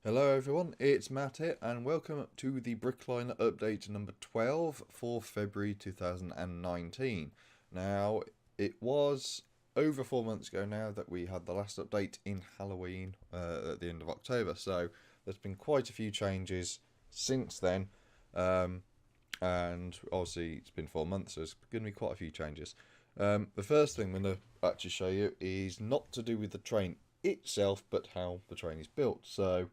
Hello everyone, it's Matt here and welcome to the Brickliner update number 12 for February 2019. Now, it was over 4 months ago now that we had the last update in Halloween at the end of October, so there's been quite a few changes since then, and obviously it's been 4 months, so there's going to be quite a few changes. The first thing I'm going to actually show you is not to do with the train itself, but how the train is built. So,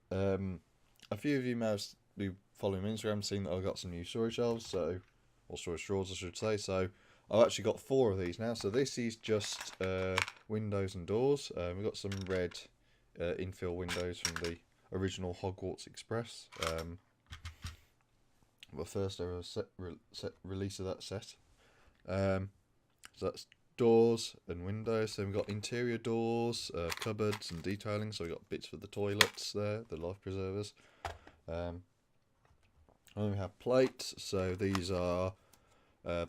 a few of you may have been following me on Instagram, seen that I've got some new storage shelves, or storage drawers, I should say. So I've actually got four of these now. So this is just windows and doors. We've got some red infill windows from the original Hogwarts Express. The first ever release of that set. So that's doors and windows. So we've got interior doors, cupboards and detailing. So we've got bits for the toilets there, the life preservers. And then we have plates. So these are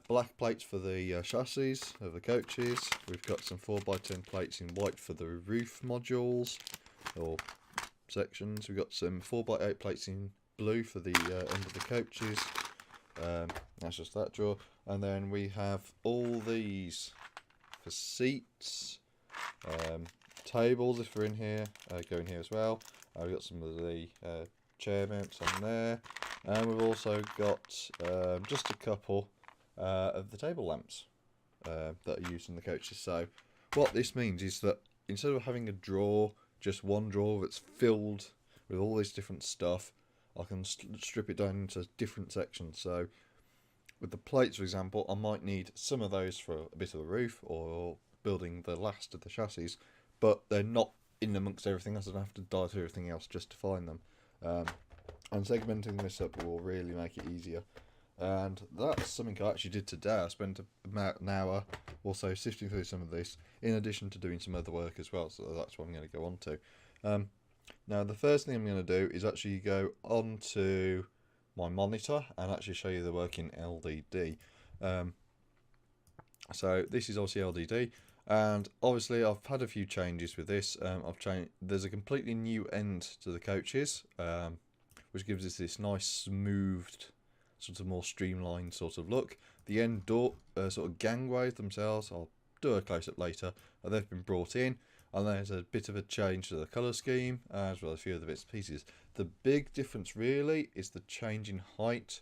black plates for the chassis of the coaches. We've got some 4x10 plates in white for the roof modules or sections. We've got some 4x8 plates in blue for the end of the coaches. That's just that drawer. And then we have all these for seats, tables if we're in here, go in here as well. We've got some of the chair mounts on there, and we've also got just a couple of the table lamps that are used in the coaches. So what this means is that instead of having a drawer, just one drawer that's filled with all this different stuff, I can strip it down into different sections. So with the plates, for example, I might need some of those for a bit of the roof or building the last of the chassis, but they're not in amongst everything else. I don't have to dive through everything else just to find them. And segmenting this up will really make it easier. And that's something I actually did today. I spent about an hour also sifting through some of this, in addition to doing some other work as well. So that's what I'm going to go on to. Now, the first thing I'm going to do is actually go onto my monitor and actually show you the working LDD. So this is obviously LDD, and obviously I've had a few changes with this. I've changed. There's a completely new end to the coaches, which gives us this nice smoothed, sort of more streamlined sort of look. The end door, sort of gangways themselves, I'll do a close up later. They've been brought in. And there's a bit of a change to the colour scheme, as well as a few other bits and pieces. The big difference really is the change in height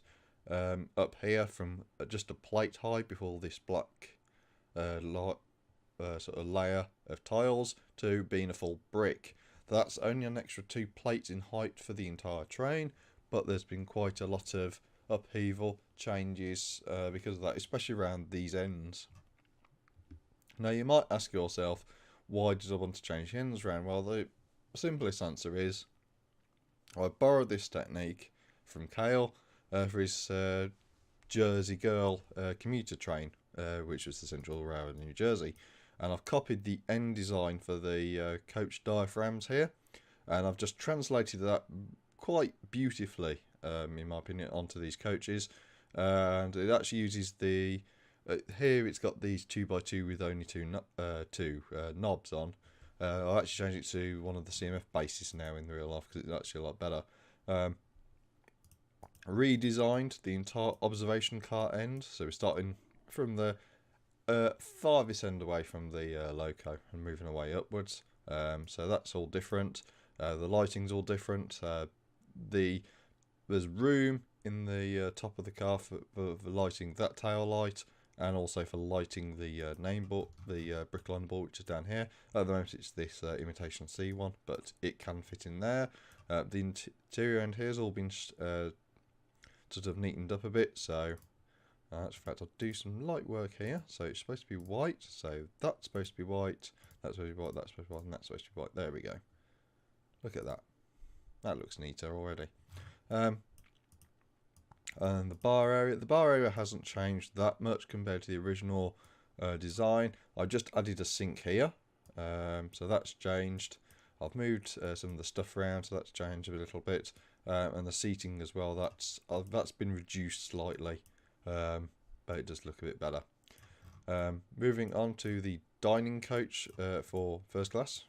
up here from just a plate height before this black sort of layer of tiles to being a full brick. That's only an extra 2 plates in height for the entire train, but there's been quite a lot of upheaval changes because of that, especially around these ends. Now you might ask yourself, why did I want to change the ends around? Well, the simplest answer is I borrowed this technique from Kale for his Jersey Girl commuter train, which was the Central Railroad in New Jersey. And I've copied the end design for the coach diaphragms here, and I've just translated that quite beautifully, in my opinion, onto these coaches. And it actually uses the here it's got these 2x2 with only two knobs on. I've actually changed it to one of the CMF bases now in the real life because it's actually a lot better. Redesigned the entire observation car end, so we're starting from the farthest end away from the loco and moving away upwards. So that's all different. The lighting's all different. There's room in the top of the car for lighting that tail light, and also for lighting the name board, the Brickliner board, which is down here. At the moment it's this imitation C one, but it can fit in there. The interior end here has all been sort of neatened up a bit, so in fact I'll do some light work here. So it's supposed to be white, so that's supposed to be white, that's supposed to be white, that's supposed to be white, and that's supposed to be white. There we go. Look at that. That looks neater already. And the bar area hasn't changed that much compared to the original design. I've just added a sink here, so that's changed. I've moved some of the stuff around, so that's changed a little bit, and the seating as well. That's been reduced slightly, but it does look a bit better. Moving on to the dining coach for first class,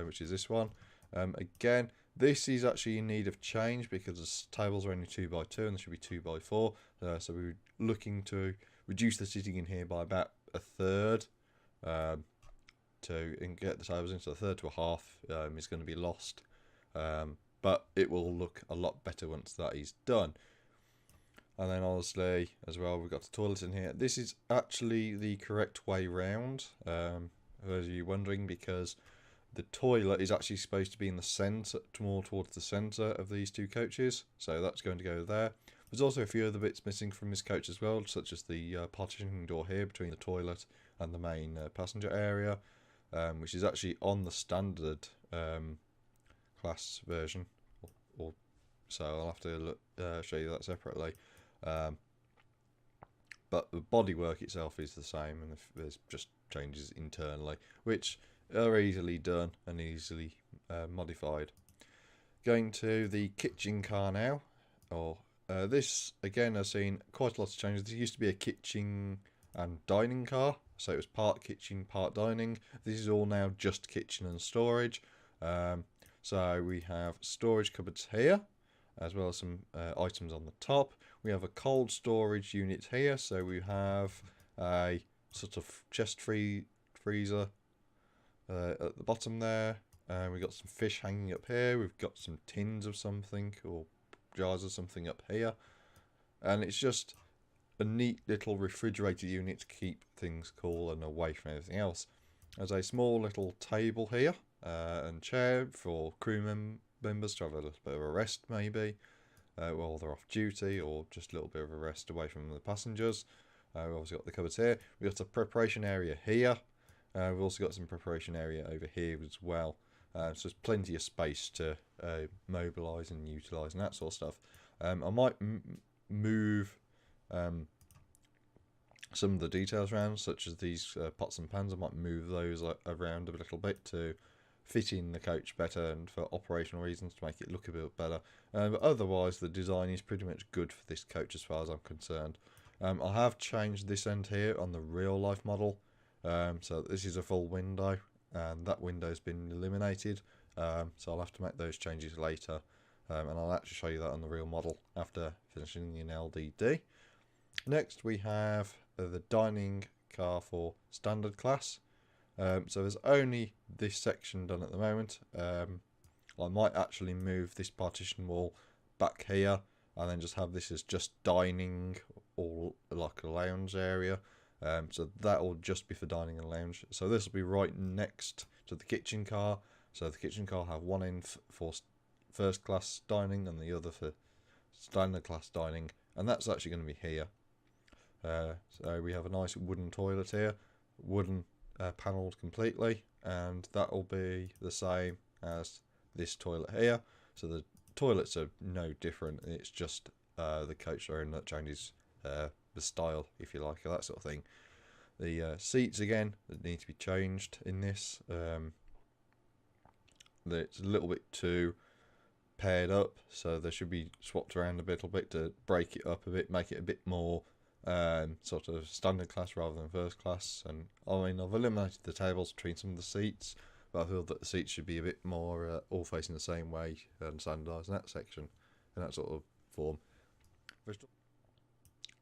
which is this one. Again, This is actually in need of change because the tables are only 2x2 and they should be 2x4. So we're looking to reduce the seating in here by about a third to get the tables in. So a third to a half is going to be lost. But it will look a lot better once that is done. And then obviously as well, we've got the toilet in here. This is actually the correct way round, as you're wondering, because the toilet is actually supposed to be in the centre, more towards the centre of these two coaches. So that's going to go there. There's also a few other bits missing from this coach as well, such as the partitioning door here between the toilet and the main passenger area, which is actually on the standard class version. So I'll have to show you that separately. But the bodywork itself is the same, and there's just changes internally, which are easily done and easily modified. Going to the kitchen car now. This again has seen quite a lot of changes. There used to be a kitchen and dining car, so it was part kitchen, part dining. This is all now just kitchen and storage. So we have storage cupboards here, as well as some items on the top. We have a cold storage unit here, so we have a sort of chest freezer at the bottom there. We've got some fish hanging up here. We've got some tins of something or jars of something up here. And it's just a neat little refrigerator unit to keep things cool and away from everything else. There's a small little table here and chair for crew members to have a little bit of a rest maybe while they're off duty, or just a little bit of a rest away from the passengers. We've also got the cupboards here. We've got a preparation area here. We've also got some preparation area over here as well. So there's plenty of space to mobilise and utilise and that sort of stuff. I might move some of the details around, such as these pots and pans. I might move those around a little bit to fit in the coach better and for operational reasons to make it look a bit better. But otherwise, the design is pretty much good for this coach as far as I'm concerned. I have changed this end here on the real life model. So this is a full window, and that window's been eliminated. So I'll have to make those changes later. And I'll actually show you that on the real model after finishing in LDD. Next we have the dining car for standard class. So there's only this section done at the moment. I might actually move this partition wall back here and then just have this as just dining or like a lounge area. So that will just be for dining and lounge. So this will be right next to the kitchen car. So the kitchen car will have one end for first class dining and the other for standard class dining, and that's actually going to be here. So we have a nice wooden toilet here, wooden panelled completely, and that will be the same as this toilet here. So the toilets are no different, it's just the coach that changes the style, if you like, or that sort of thing. The seats again that need to be changed in this. It's a little bit too paired up, so they should be swapped around a little bit to break it up a bit, make it a bit more sort of standard class rather than first class. And I mean, I've eliminated the tables between some of the seats, but I feel that the seats should be a bit more all facing the same way and standardised in that section, in that sort of form.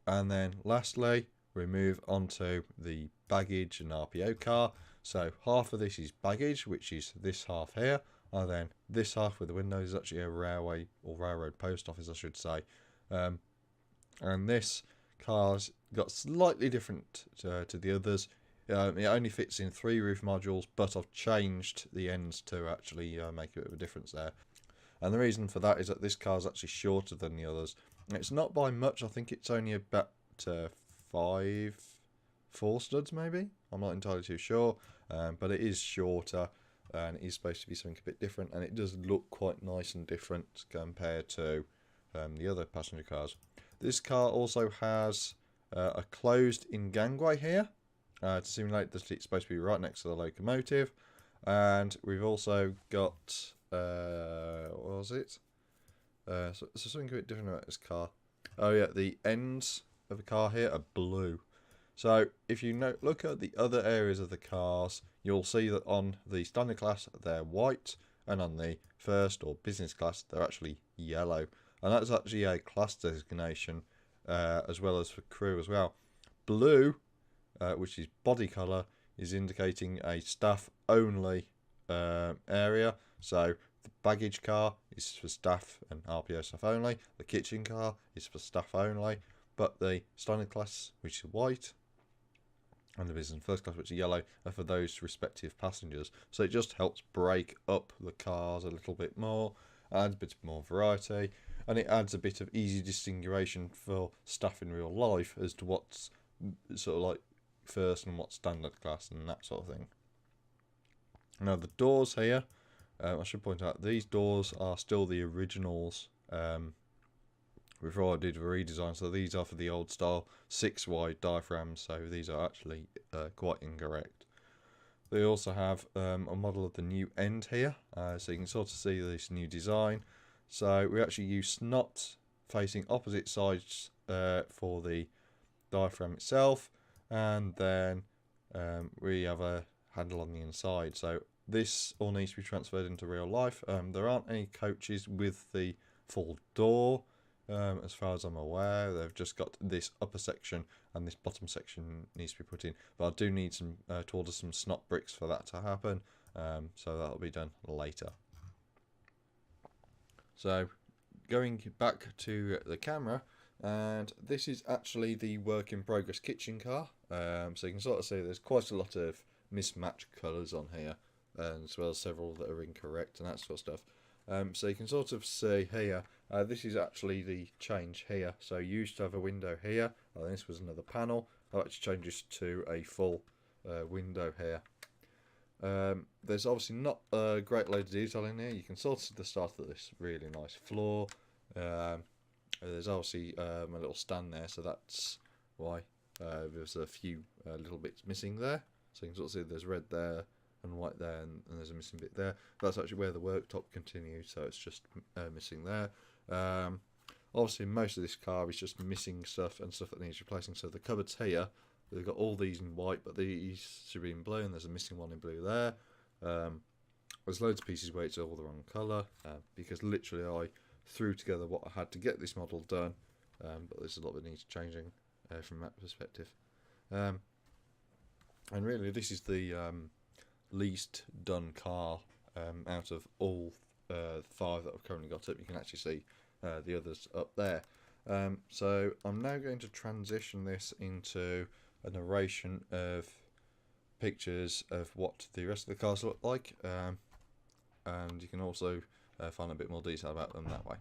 And then lastly, we move on to the baggage and RPO car. So half of this is baggage, which is this half here, and then this half with the windows is actually a railway or railroad post office, I should say. And this car's got slightly different to the others. It only fits in 3 roof modules, but I've changed the ends to actually make a bit of a difference there. And the reason for that is that this car's actually shorter than the others. It's not by much. I think it's only about 4 studs maybe. I'm not entirely too sure, but it is shorter and it is supposed to be something a bit different, and it does look quite nice and different compared to the other passenger cars. This car also has a closed-in gangway here to simulate that it's supposed to be right next to the locomotive, and we've also got what was it? So something a bit different about this car. Oh yeah, the ends of the car here are blue. So if you look at the other areas of the cars, you'll see that on the standard class they're white, and on the first or business class they're actually yellow, and that's actually a class designation as well as for crew as well. Blue, which is body colour, is indicating a staff only area. So the baggage car is for staff and RPO staff only. The kitchen car is for staff only. But the standard class, which is white, and the business and first class, which is yellow, are for those respective passengers. So it just helps break up the cars a little bit more, adds a bit more variety, and it adds a bit of easy distinguishing for staff in real life as to what's sort of like first and what's standard class and that sort of thing. Now the doors here, I should point out these doors are still the originals before I did a redesign, so these are for the old style 6 wide diaphragms, so these are actually quite incorrect. They also have a model of the new end here, so you can sort of see this new design. So we actually use SNOT facing opposite sides for the diaphragm itself, and then we have a handle on the inside. So this all needs to be transferred into real life. There aren't any coaches with the full door. As far as I'm aware, they've just got this upper section and this bottom section needs to be put in. But I do need to order some SNOT bricks for that to happen, so that'll be done later. So going back to the camera, and this is actually the work in progress kitchen car. So you can sort of see there's quite a lot of mismatched colours on here, as well as several that are incorrect and that sort of stuff. So you can sort of see here, this is actually the change here. So you used to have a window here, and this was another panel. I've actually changed this to a full window here. There's obviously not a great load of detail in here. You can sort of see the start of this really nice floor. There's obviously a little stand there, so that's why there's a few little bits missing there. So you can sort of see there's red there and white there, and there's a missing bit there. That's actually where the worktop continues, so it's just missing there. Obviously most of this car is just missing stuff and stuff that needs replacing. So the cupboards here, they've got all these in white, but these should be in blue, and there's a missing one in blue there. There's loads of pieces where it's all the wrong colour, because literally I threw together what I had to get this model done, but there's a lot that needs changing from that perspective. And really this is the least done car out of all 5 that I've currently got up. You can actually see the others up there. So I'm now going to transition this into a narration of pictures of what the rest of the cars look like, and you can also find a bit more detail about them that way.